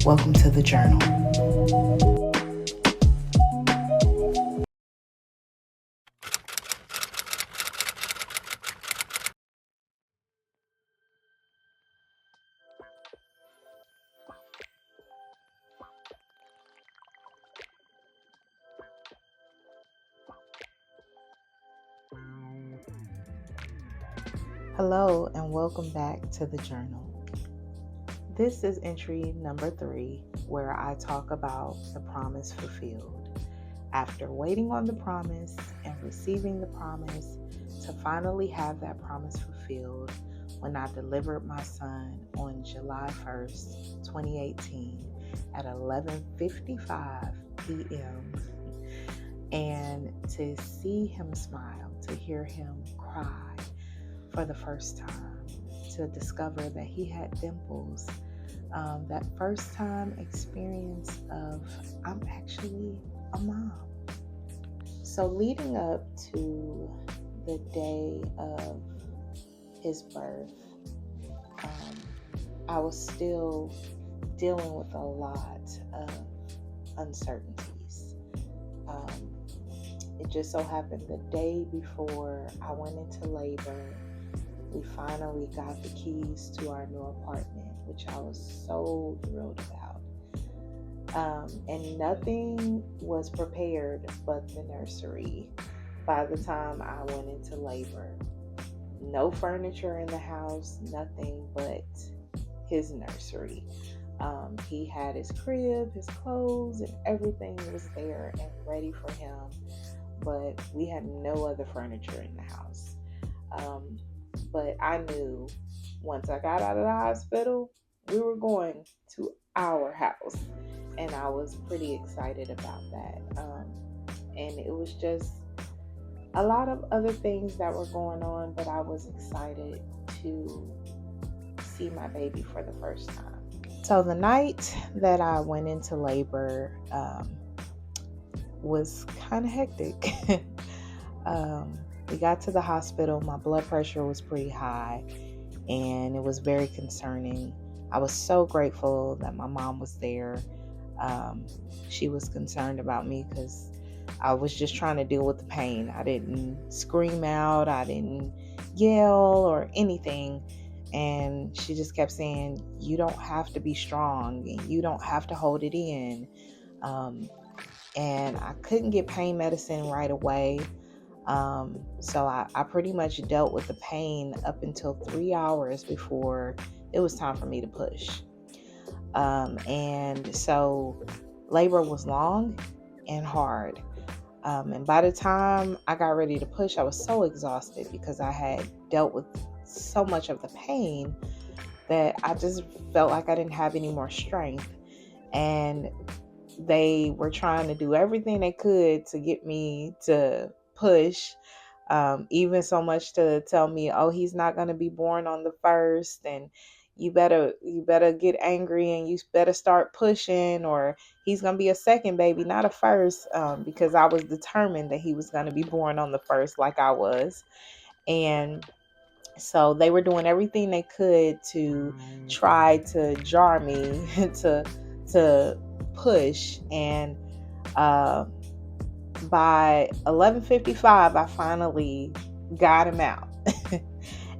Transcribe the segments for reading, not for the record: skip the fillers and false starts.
Welcome to the journal. Hello, and welcome back to the journal. This is entry number 3, where I talk about the promise fulfilled. After waiting on the promise and receiving the promise to finally have that promise fulfilled, when I delivered my son on July 1st, 2018 at 11:55 p.m. And to see him smile, to hear him cry for the first time, to discover that he had dimples, that first time experience of I'm actually a mom. So leading up to the day of his birth, I was still dealing with a lot of uncertainties. It just so happened the day before I went into labor, we finally got the keys to our new apartment, which I was so thrilled about. And nothing was prepared but the nursery by the time I went into labor. No furniture in the house, nothing but his nursery. He had his crib, his clothes, and everything was there and ready for him, but we had no other furniture in the house. But I knew once I got out of the hospital, we were going to our house, and I was pretty excited about that. And it was just a lot of other things that were going on, but I was excited to see my baby for the first time. So the night that I went into labor was kind of hectic. We got to the hospital. My blood pressure was pretty high, and it was very concerning. I was so grateful that my mom was there. She was concerned about me because I was just trying to deal with the pain. I didn't scream out. I didn't yell or anything. And she just kept saying, you don't have to be strong and you don't have to hold it in. And I couldn't get pain medicine right away. So I pretty much dealt with the pain up until 3 hours before it was time for me to push. And so labor was long and hard. And by the time I got ready to push, I was so exhausted because I had dealt with so much of the pain that I just felt like I didn't have any more strength. And they were trying to do everything they could to get me to push, even so much to tell me, oh, he's not going to be born on the 1st, and you better get angry and you better start pushing, or he's going to be a second baby, not a first, because I was determined that he was going to be born on the 1st like I was. And so they were doing everything they could to try to jar me to push. And by 11:55, I finally got him out.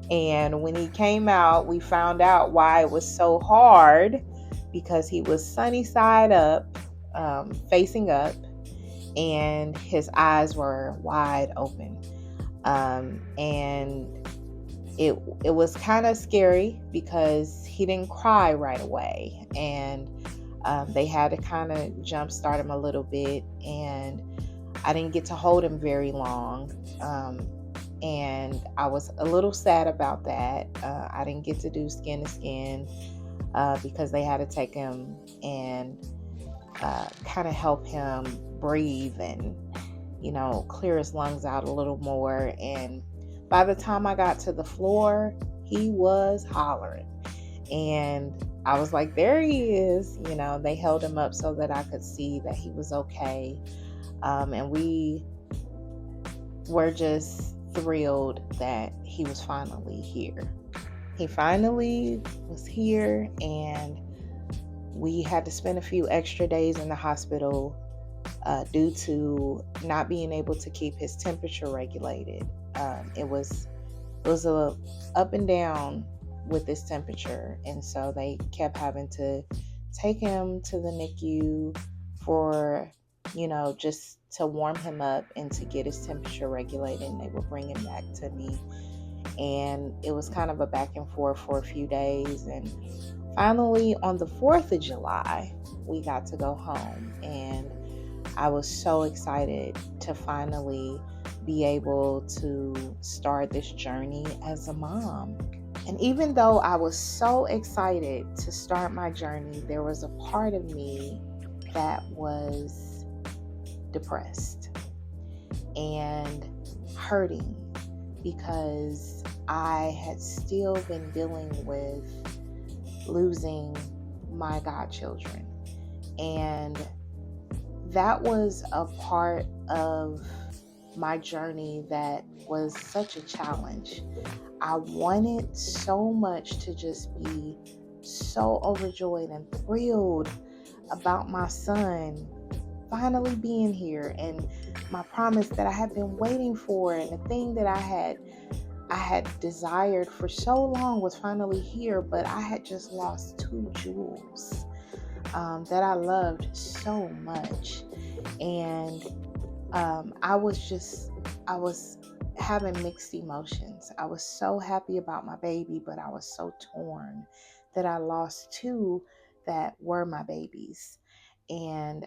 And when he came out, we found out why it was so hard, because he was sunny side up, facing up, and his eyes were wide open. And it was kind of scary because he didn't cry right away, and they had to kind of jump start him a little bit, and I didn't get to hold him very long, and I was a little sad about that. I didn't get to do skin to skin because they had to take him and kind of help him breathe and clear his lungs out a little more. And by the time I got to the floor, he was hollering. And I was like, there he is. They held him up so that I could see that he was okay. And we were just thrilled that he was finally here. He finally was here, and We had to spend a few extra days in the hospital due to not being able to keep his temperature regulated. It was a up and down with his temperature, and so they kept having to take him to the NICU for, just to warm him up and to get his temperature regulated, and they would bring him back to me. And it was kind of a back and forth for a few days, and finally on the 4th of July we got to go home, and I was so excited to finally be able to start this journey as a mom. And even though I was so excited to start my journey, there was a part of me that was depressed and hurting because I had still been dealing with losing my godchildren. And that was a part of my journey that was such a challenge. I wanted so much to just be so overjoyed and thrilled about my son finally being here, and my promise that I had been waiting for, and the thing that I had desired for so long was finally here. But I had just lost two jewels that I loved so much. And I was having mixed emotions. I was so happy about my baby, but I was so torn that I lost two that were my babies. And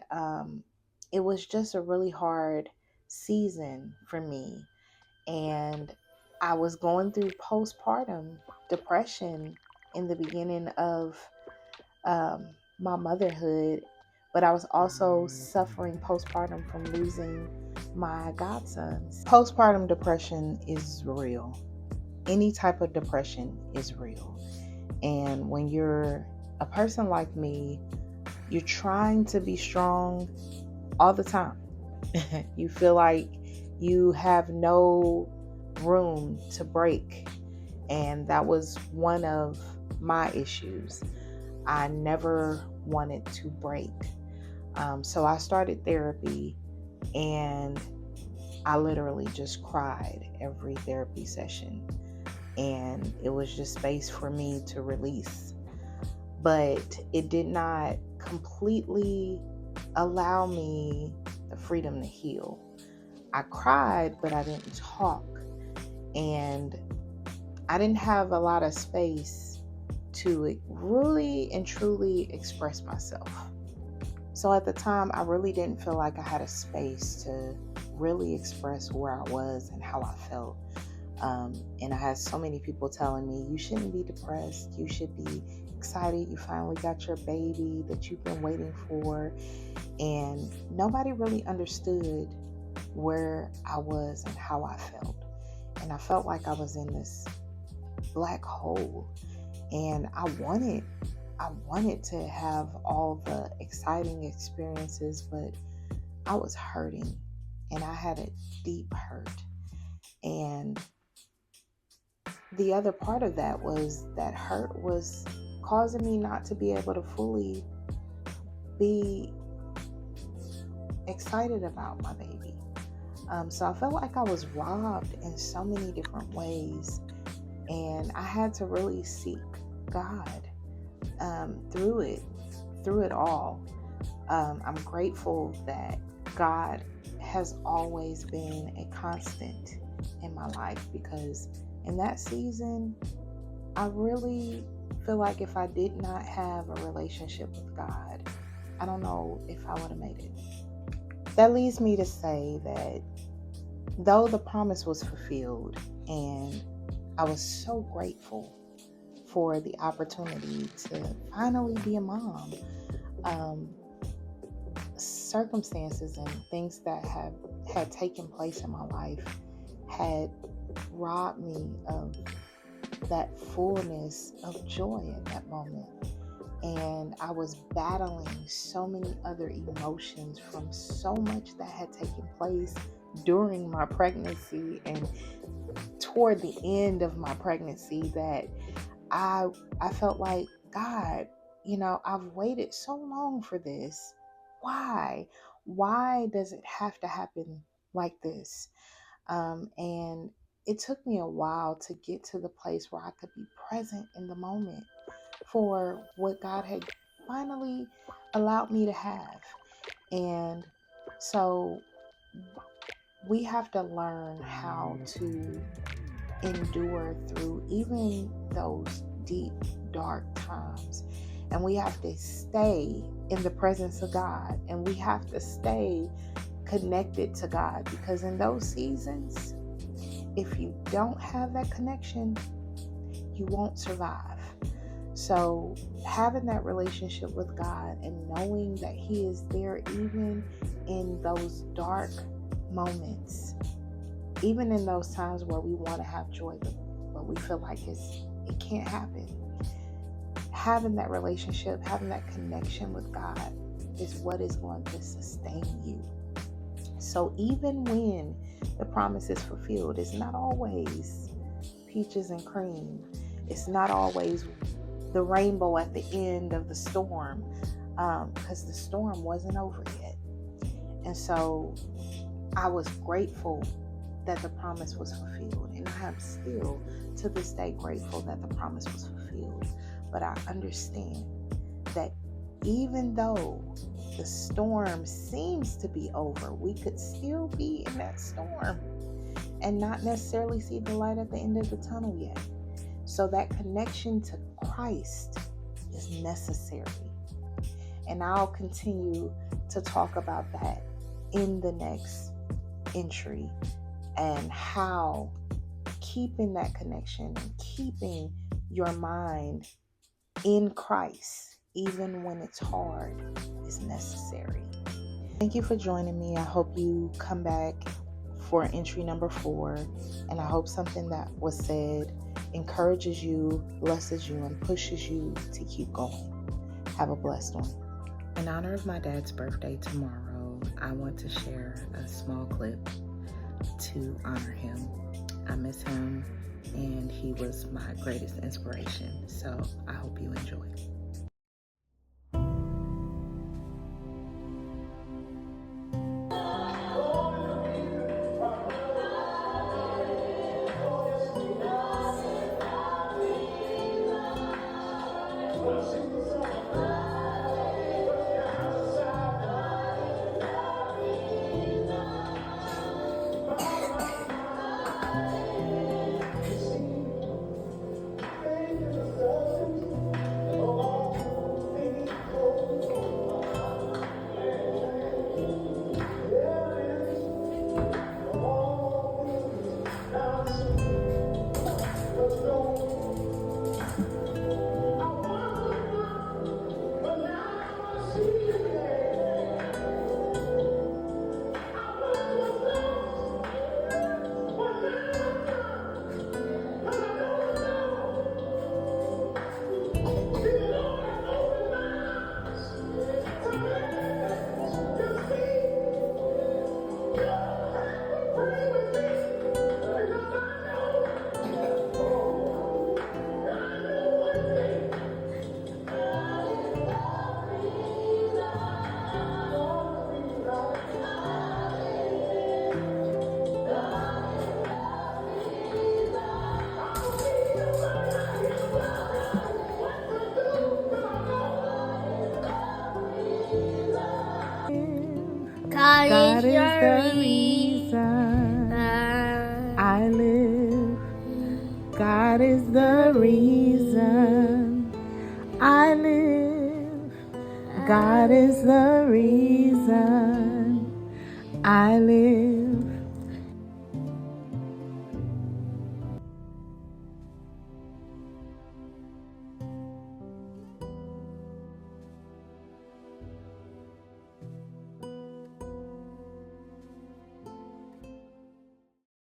it was just a really hard season for me. And I was going through postpartum depression in the beginning of my motherhood, but I was also suffering postpartum from losing my godsons. Postpartum depression is real. Any type of depression is real. And when you're a person like me, you're trying to be strong all the time. You feel like you have no room to break. And that was one of my issues. I never wanted to break. So I started therapy, and I literally just cried every therapy session. And it was just space for me to release. But it did not completely allow me the freedom to heal. I cried, but I didn't talk. And I didn't have a lot of space to really and truly express myself. So at the time, I really didn't feel like I had a space to really express where I was and how I felt. And I had so many people telling me, you shouldn't be depressed. You should be excited. You finally got your baby that you've been waiting for. And nobody really understood where I was and how I felt. And I felt like I was in this black hole. And I wanted to have all the exciting experiences, but I was hurting, and I had a deep hurt. And the other part of that was that hurt was causing me not to be able to fully be excited about my baby. So I felt like I was robbed in so many different ways, and I had to really seek God through it all. I'm grateful that God has always been a constant in my life, because in that season, I really feel like if I did not have a relationship with God, I don't know if I would have made it. That leads me to say that though the promise was fulfilled, and I was so grateful for the opportunity to finally be a mom, circumstances and things that had taken place in my life had robbed me of that fullness of joy at that moment. And I was battling so many other emotions from so much that had taken place during my pregnancy and toward the end of my pregnancy, that I felt like, God, I've waited so long for this. Why? Why does it have to happen like this? And it took me a while to get to the place where I could be present in the moment for what God had finally allowed me to have. And so we have to learn how to endure through even those deep, dark times. And we have to stay in the presence of God, and we have to stay connected to God, because in those seasons, if you don't have that connection, you won't survive. So having that relationship with God and knowing that He is there even in those dark moments, even in those times where we want to have joy, but we feel like it can't happen. Having that relationship, having that connection with God is what is going to sustain you. So even when the promise is fulfilled, it's not always peaches and cream. It's not always the rainbow at the end of the storm, because the storm wasn't over yet. And so I was grateful that the promise was fulfilled. And I am still to this day grateful that the promise was fulfilled. But I understand that even though the storm seems to be over, we could still be in that storm and not necessarily see the light at the end of the tunnel yet. So that connection to Christ is necessary. And I'll continue to talk about that in the next entry, and how keeping that connection and keeping your mind in Christ, even when it's hard, is necessary. Thank you for joining me. I hope you come back for entry number 4, and I hope something that was said encourages you, blesses you, and pushes you to keep going. Have a blessed one. In honor of my dad's birthday tomorrow, I want to share a small clip to honor him. I miss him, and he was my greatest inspiration. So I hope you enjoy. God is the reason I live. God is the reason I live. God is the reason I live.